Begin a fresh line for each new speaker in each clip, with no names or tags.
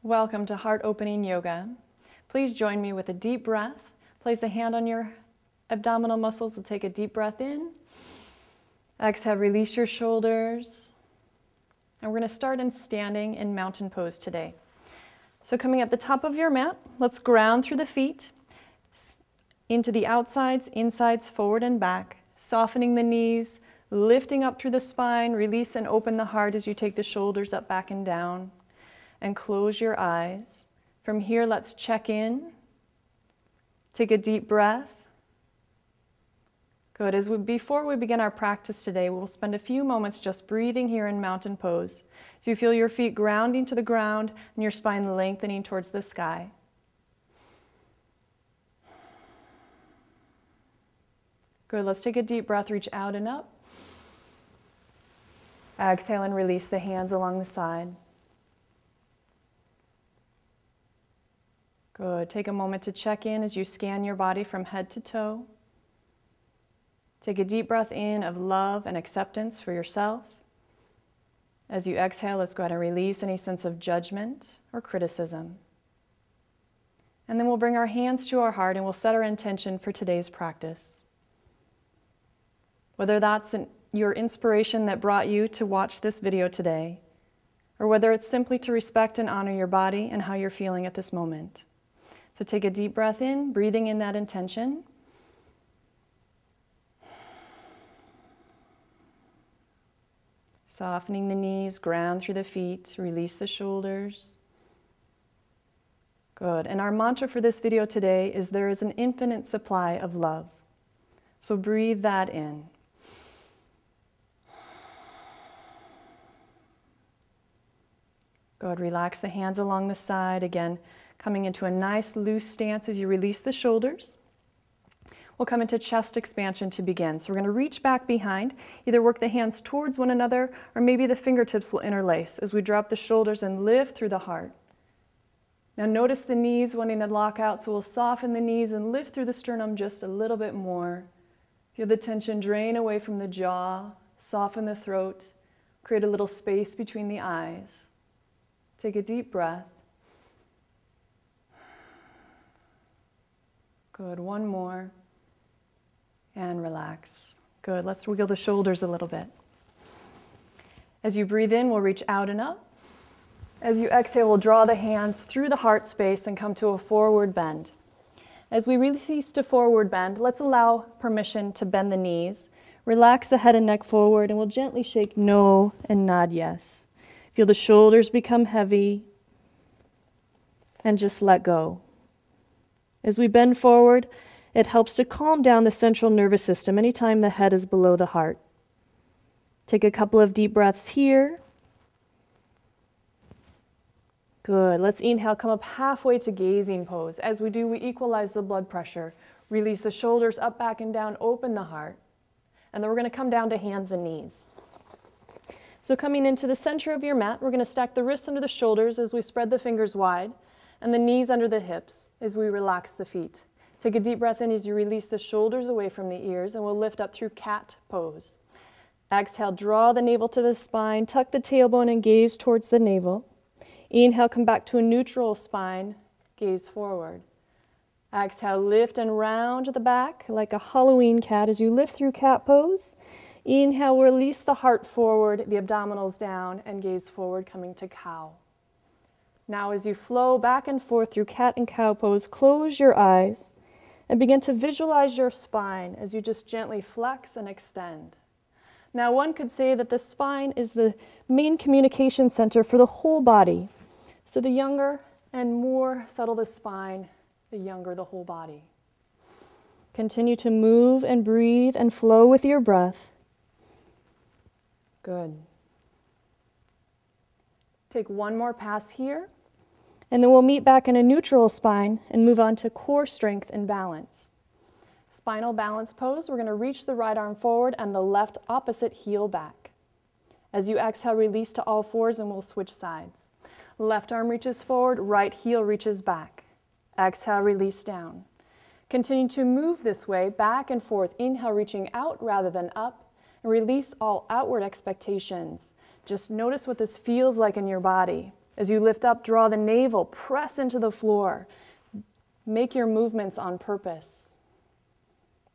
Welcome to Heart Opening Yoga. Please join me with a deep breath. Place a hand on your abdominal muscles to take a deep breath in. Exhale, release your shoulders. And we're going to start in standing in mountain pose today. So coming at the top of your mat, let's ground through the feet, into the outsides, insides, forward and back, softening the knees, lifting up through the spine, release and open the heart as you take the shoulders up, back and down. And close your eyes. From here, let's check in. Take a deep breath. Good. Before we begin our practice today, we'll spend a few moments just breathing here in mountain pose. So you feel your feet grounding to the ground and your spine lengthening towards the sky. Good. Let's take a deep breath, reach out and up. Exhale and release the hands along the side. Good. Take a moment to check in as you scan your body from head to toe. Take a deep breath in of love and acceptance for yourself. As you exhale, let's go ahead and release any sense of judgment or criticism. And then we'll bring our hands to our heart and we'll set our intention for today's practice. Whether that's your inspiration that brought you to watch this video today, or whether it's simply to respect and honor your body and how you're feeling at this moment. So take a deep breath in, breathing in that intention. Softening the knees, ground through the feet, release the shoulders. Good. And our mantra for this video today is there is an infinite supply of love. So breathe that in. Good. Relax the hands along the side. Again, coming into a nice loose stance as you release the shoulders. We'll come into chest expansion to begin. So we're going to reach back behind, either work the hands towards one another, or maybe the fingertips will interlace as we drop the shoulders and lift through the heart. Now notice the knees wanting to lock out, so we'll soften the knees and lift through the sternum just a little bit more. Feel the tension drain away from the jaw, soften the throat, create a little space between the eyes. Take a deep breath. Good, one more. And relax. Good, let's wiggle the shoulders a little bit. As you breathe in, we'll reach out and up. As you exhale, we'll draw the hands through the heart space and come to a forward bend. As we release to forward bend, let's allow permission to bend the knees. Relax the head and neck forward, and we'll gently shake no and nod yes. Feel the shoulders become heavy, and just let go. As we bend forward, it helps to calm down the central nervous system anytime the head is below the heart. Take a couple of deep breaths here. Good. Let's inhale, come up halfway to gazing pose. As we do, we equalize the blood pressure. Release the shoulders up, back, and down. Open the heart. And then we're going to come down to hands and knees. So coming into the center of your mat, we're going to stack the wrists under the shoulders as we spread the fingers wide, and the knees under the hips as we relax the feet. Take a deep breath in as you release the shoulders away from the ears, and we'll lift up through cat pose. Exhale, draw the navel to the spine, tuck the tailbone and gaze towards the navel. Inhale, come back to a neutral spine, gaze forward. Exhale, lift and round the back like a Halloween cat as you lift through cat pose. Inhale, release the heart forward, the abdominals down, and gaze forward, coming to cow. Now as you flow back and forth through cat and cow pose, close your eyes and begin to visualize your spine as you just gently flex and extend. Now one could say that the spine is the main communication center for the whole body. So the younger and more subtle the spine, the younger the whole body. Continue to move and breathe and flow with your breath. Good. Take one more pass here. And then we'll meet back in a neutral spine and move on to core strength and balance. Spinal balance pose, we're going to reach the right arm forward and the left opposite heel back. As you exhale, release to all fours and we'll switch sides. Left arm reaches forward, right heel reaches back. Exhale, release down. Continue to move this way, back and forth. Inhale, reaching out rather than up. And release all outward expectations. Just notice what this feels like in your body. As you lift up, draw the navel, press into the floor. Make your movements on purpose.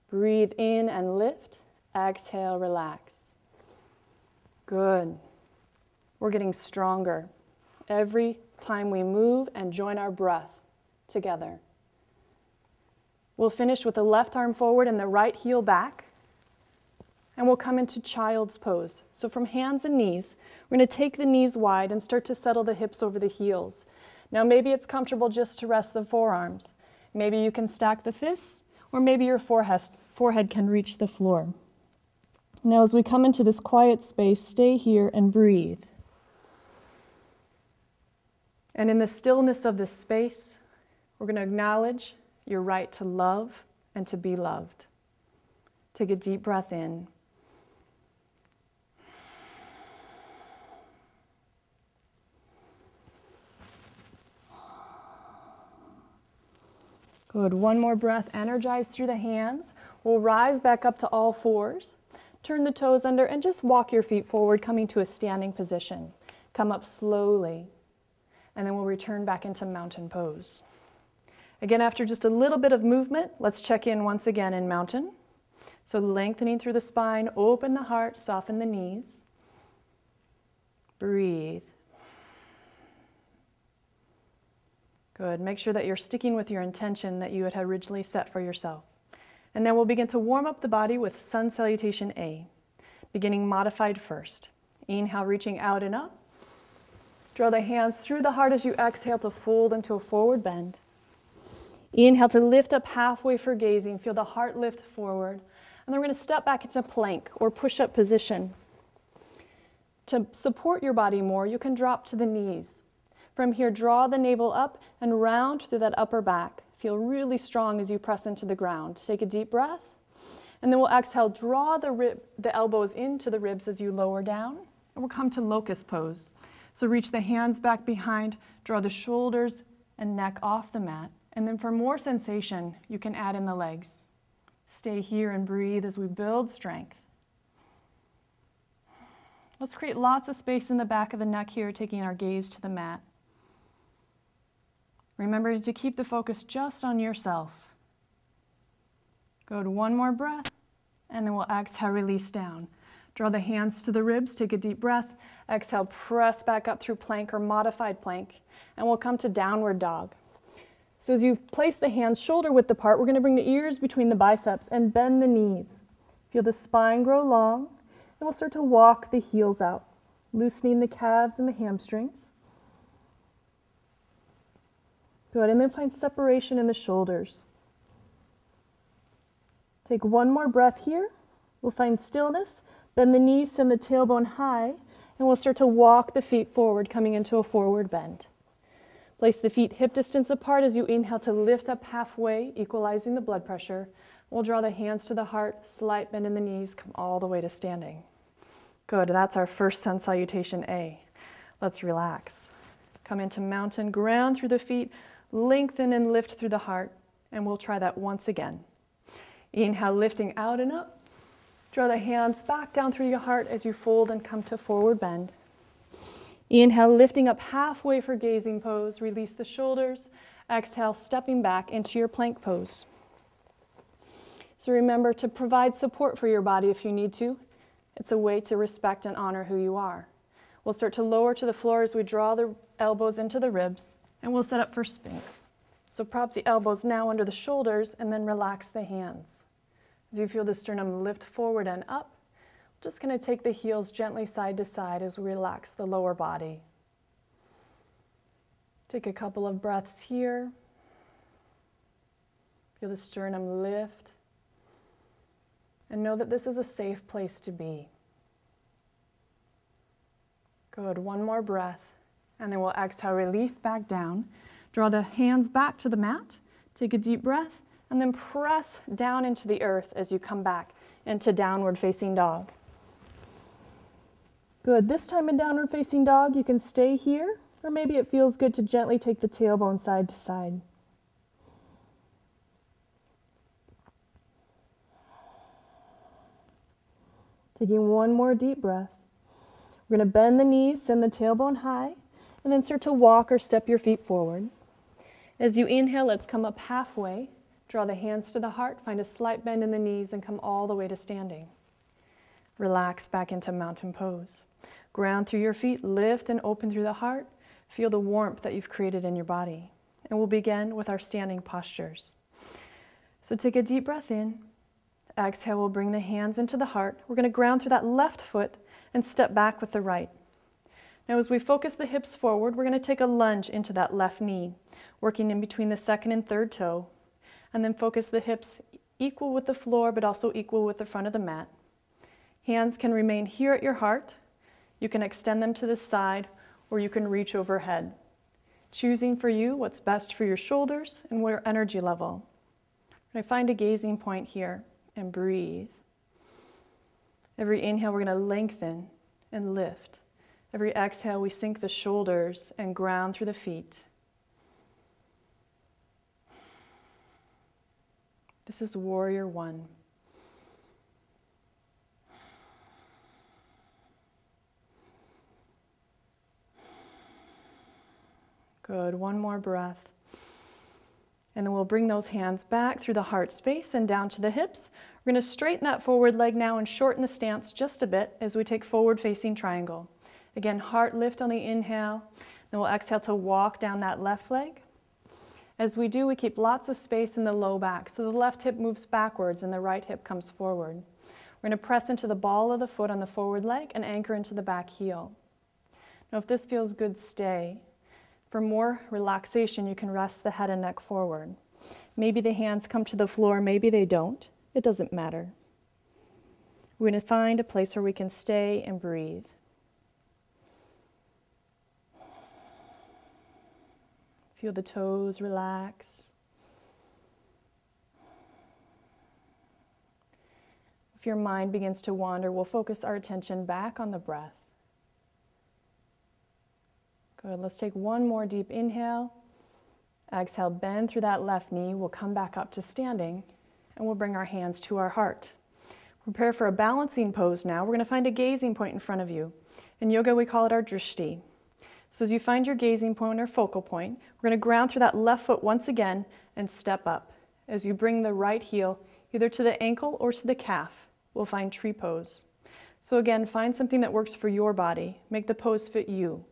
Breathe in and lift. Exhale, relax. Good. We're getting stronger every time we move and join our breath together. We'll finish with the left arm forward and the right heel back. And we'll come into child's pose. So from hands and knees, we're going to take the knees wide and start to settle the hips over the heels. Now maybe it's comfortable just to rest the forearms. Maybe you can stack the fists, or maybe your forehead can reach the floor. Now as we come into this quiet space, stay here and breathe. And in the stillness of this space, we're going to acknowledge your right to love and to be loved. Take a deep breath in. Good. One more breath. Energize through the hands. We'll rise back up to all fours. Turn the toes under and just walk your feet forward, coming to a standing position. Come up slowly. And then we'll return back into mountain pose. Again, after just a little bit of movement, let's check in once again in mountain. So lengthening through the spine, open the heart, soften the knees. Breathe. Good. Make sure that you're sticking with your intention that you had originally set for yourself. And then we'll begin to warm up the body with Sun Salutation A, beginning modified first. Inhale, reaching out and up. Draw the hands through the heart as you exhale to fold into a forward bend. Inhale to lift up halfway for gazing. Feel the heart lift forward. And then we're going to step back into plank or push-up position. To support your body more, you can drop to the knees. From here, draw the navel up and round through that upper back. Feel really strong as you press into the ground. Take a deep breath. And then we'll exhale, draw the elbows into the ribs as you lower down. And we'll come to locust pose. So reach the hands back behind, draw the shoulders and neck off the mat. And then for more sensation, you can add in the legs. Stay here and breathe as we build strength. Let's create lots of space in the back of the neck here, taking our gaze to the mat. Remember to keep the focus just on yourself. Go to one more breath, and then we'll exhale, release down. Draw the hands to the ribs, take a deep breath. Exhale, press back up through plank or modified plank, and we'll come to downward dog. So as you place the hands shoulder width apart, we're going to bring the ears between the biceps and bend the knees. Feel the spine grow long, and we'll start to walk the heels out, loosening the calves and the hamstrings. Good, and then find separation in the shoulders. Take one more breath here. We'll find stillness, bend the knees, send the tailbone high, and we'll start to walk the feet forward, coming into a forward bend. Place the feet hip distance apart as you inhale to lift up halfway, equalizing the blood pressure. We'll draw the hands to the heart, slight bend in the knees, come all the way to standing. Good, that's our first Sun Salutation A. Let's relax. Come into mountain, ground through the feet, lengthen and lift through the heart, and we'll try that once again. Inhale, lifting out and up. Draw the hands back down through your heart as you fold and come to forward bend. Inhale, lifting up halfway for gazing pose. Release the shoulders. Exhale, stepping back into your plank pose. So remember to provide support for your body if you need to. It's a way to respect and honor who you are. We'll start to lower to the floor as we draw the elbows into the ribs, and we'll set up for Sphinx. So prop the elbows now under the shoulders and then relax the hands. As you feel the sternum lift forward and up, we're just going to take the heels gently side to side as we relax the lower body. Take a couple of breaths here. Feel the sternum lift. And know that this is a safe place to be. Good, one more breath. And then we'll exhale, release back down. Draw the hands back to the mat. Take a deep breath. And then press down into the earth as you come back into downward facing dog. Good, this time in downward facing dog, you can stay here, or maybe it feels good to gently take the tailbone side to side. Taking one more deep breath. We're going to bend the knees, send the tailbone high, And then start to walk or step your feet forward. As you inhale, let's come up halfway. Draw the hands to the heart, find a slight bend in the knees, and come all the way to standing. Relax back into mountain pose. Ground through your feet, lift and open through the heart. Feel the warmth that you've created in your body. And we'll begin with our standing postures. So take a deep breath in. Exhale, we'll bring the hands into the heart. We're going to ground through that left foot and step back with the right. Now as we focus the hips forward, we're going to take a lunge into that left knee, working in between the second and third toe, and then focus the hips equal with the floor, but also equal with the front of the mat. Hands can remain here at your heart. You can extend them to the side, or you can reach overhead, choosing for you what's best for your shoulders and your energy level. I'm going to find a gazing point here and breathe. Every inhale, we're going to lengthen and lift. Every exhale, we sink the shoulders and ground through the feet. This is warrior one. Good, one more breath. And then we'll bring those hands back through the heart space and down to the hips. We're going to straighten that forward leg now and shorten the stance just a bit as we take forward facing triangle. Again, heart lift on the inhale. Then we'll exhale to walk down that left leg. As we do, we keep lots of space in the low back. So the left hip moves backwards and the right hip comes forward. We're going to press into the ball of the foot on the forward leg and anchor into the back heel. Now if this feels good, stay. For more relaxation, you can rest the head and neck forward. Maybe the hands come to the floor, maybe they don't. It doesn't matter. We're going to find a place where we can stay and breathe. Feel the toes relax. If your mind begins to wander, we'll focus our attention back on the breath. Good, let's take one more deep inhale. Exhale, bend through that left knee. We'll come back up to standing and we'll bring our hands to our heart. Prepare for a balancing pose now. We're going to find a gazing point in front of you. In yoga, we call it our drishti. So as you find your gazing point or focal point, we're going to ground through that left foot once again and step up. As you bring the right heel either to the ankle or to the calf, we'll find tree pose. So again, find something that works for your body. Make the pose fit you.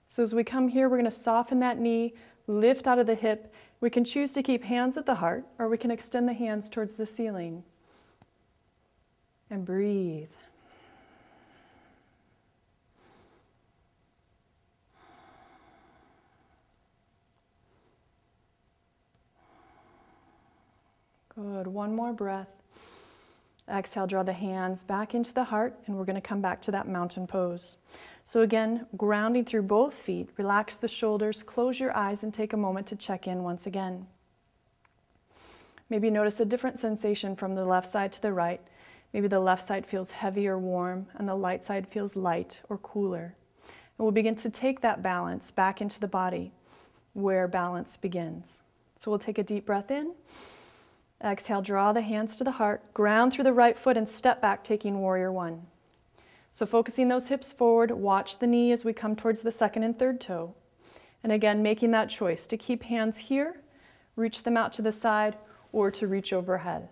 So as we come here, we're going to soften that knee, lift out of the hip. We can choose to keep hands at the heart, or we can extend the hands towards the ceiling. And breathe. Good, one more breath. Exhale, draw the hands back into the heart, and we're going to come back to that mountain pose. So again, grounding through both feet, relax the shoulders, close your eyes, and take a moment to check in once again. Maybe notice a different sensation from the left side to the right. Maybe the left side feels heavy or warm, and the right side feels light or cooler. And we'll begin to take that balance back into the body, where balance begins. So we'll take a deep breath in. Exhale, draw the hands to the heart, ground through the right foot, and step back, taking warrior one. So focusing those hips forward, watch the knee as we come towards the second and third toe. And again, making that choice to keep hands here, reach them out to the side, or to reach overhead.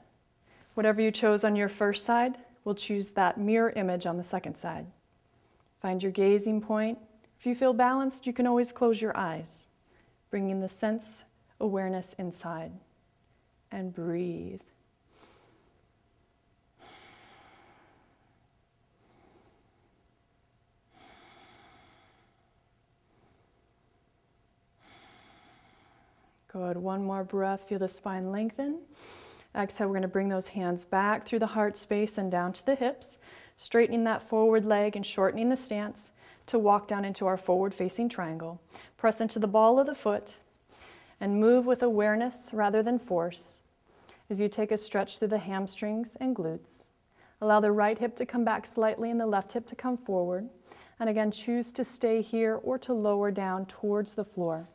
Whatever you chose on your first side, we'll choose that mirror image on the second side. Find your gazing point. If you feel balanced, you can always close your eyes, bringing the sense awareness inside. And breathe. Good, one more breath, feel the spine lengthen. Exhale, we're going to bring those hands back through the heart space and down to the hips, straightening that forward leg and shortening the stance to walk down into our forward facing triangle. Press into the ball of the foot and move with awareness rather than force as you take a stretch through the hamstrings and glutes. Allow the right hip to come back slightly and the left hip to come forward. And again, choose to stay here or to lower down towards the floor.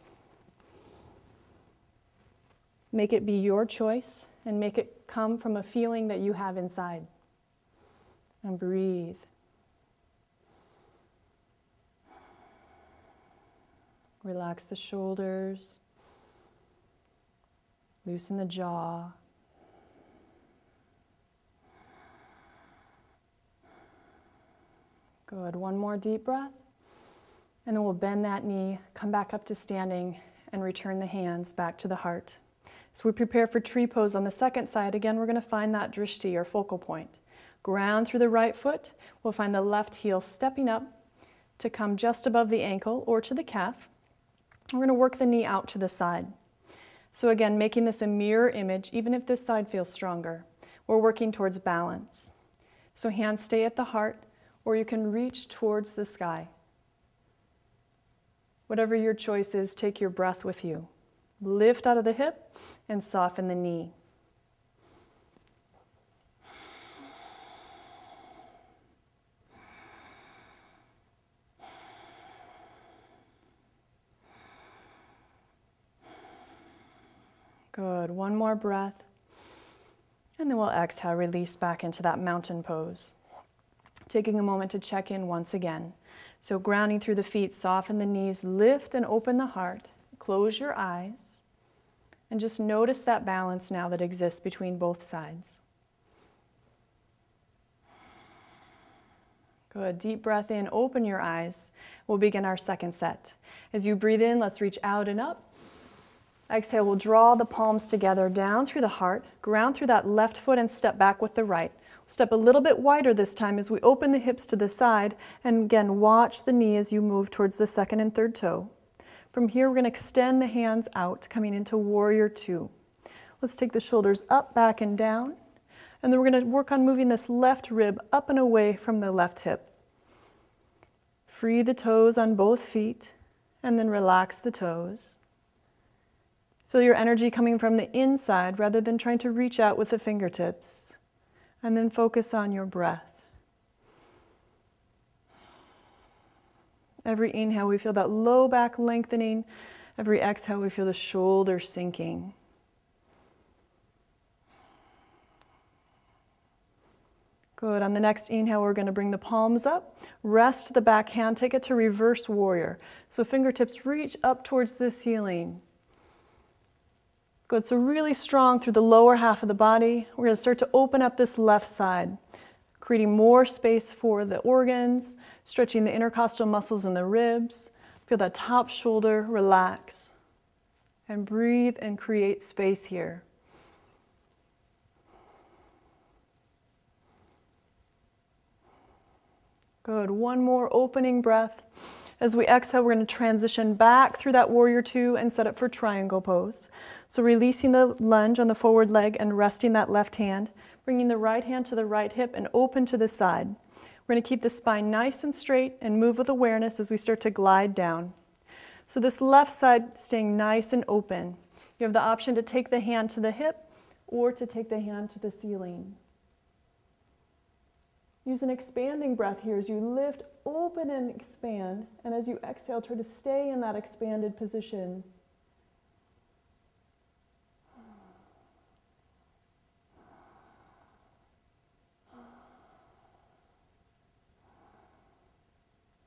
Make it be your choice and make it come from a feeling that you have inside. And breathe. Relax the shoulders. Loosen the jaw. Good. One more deep breath. And then we'll bend that knee, come back up to standing, and return the hands back to the heart. So we prepare for tree pose on the second side. Again, we're going to find that drishti, or focal point. Ground through the right foot. We'll find the left heel stepping up to come just above the ankle or to the calf. We're going to work the knee out to the side. So again, making this a mirror image, even if this side feels stronger. We're working towards balance. So hands stay at the heart, or you can reach towards the sky. Whatever your choice is, take your breath with you. Lift out of the hip and soften the knee. Good. One more breath. And then we'll exhale, release back into that mountain pose. Taking a moment to check in once again. So grounding through the feet, soften the knees, lift and open the heart. Close your eyes. And just notice that balance now that exists between both sides. Good. Deep breath in, open your eyes. We'll begin our second set. As you breathe in, let's reach out and up. Exhale, we'll draw the palms together down through the heart, ground through that left foot and step back with the right. Step a little bit wider this time as we open the hips to the side, and again, watch the knee as you move towards the second and third toe. From here, we're going to extend the hands out, coming into warrior two. Let's take the shoulders up, back, and down, and then we're going to work on moving this left rib up and away from the left hip. Free the toes on both feet, and then relax the toes. Feel your energy coming from the inside rather than trying to reach out with the fingertips. And then focus on your breath. Every inhale, we feel that low back lengthening. Every exhale, we feel the shoulders sinking. Good. On the next inhale, we're going to bring the palms up. Rest the back hand. Take it to reverse warrior. So fingertips reach up towards the ceiling. Good, so really strong through the lower half of the body. We're going to start to open up this left side, creating more space for the organs, stretching the intercostal muscles in the ribs. Feel that top shoulder relax. And breathe and create space here. Good, one more opening breath. As we exhale, we're going to transition back through that warrior two and set up for triangle pose. So releasing the lunge on the forward leg and resting that left hand, bringing the right hand to the right hip and open to the side. We're going to keep the spine nice and straight and move with awareness as we start to glide down. So this left side staying nice and open. You have the option to take the hand to the hip or to take the hand to the ceiling. Use an expanding breath here as you lift, open, and expand. And as you exhale, try to stay in that expanded position.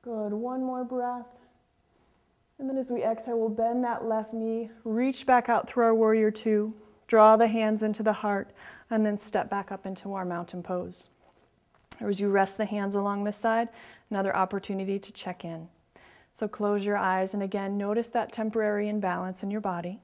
Good. One more breath. And then as we exhale, we'll bend that left knee, reach back out through our warrior two, draw the hands into the heart, and then step back up into our mountain pose. Or as you rest the hands along this side, another opportunity to check in. So close your eyes and again, notice that temporary imbalance in your body.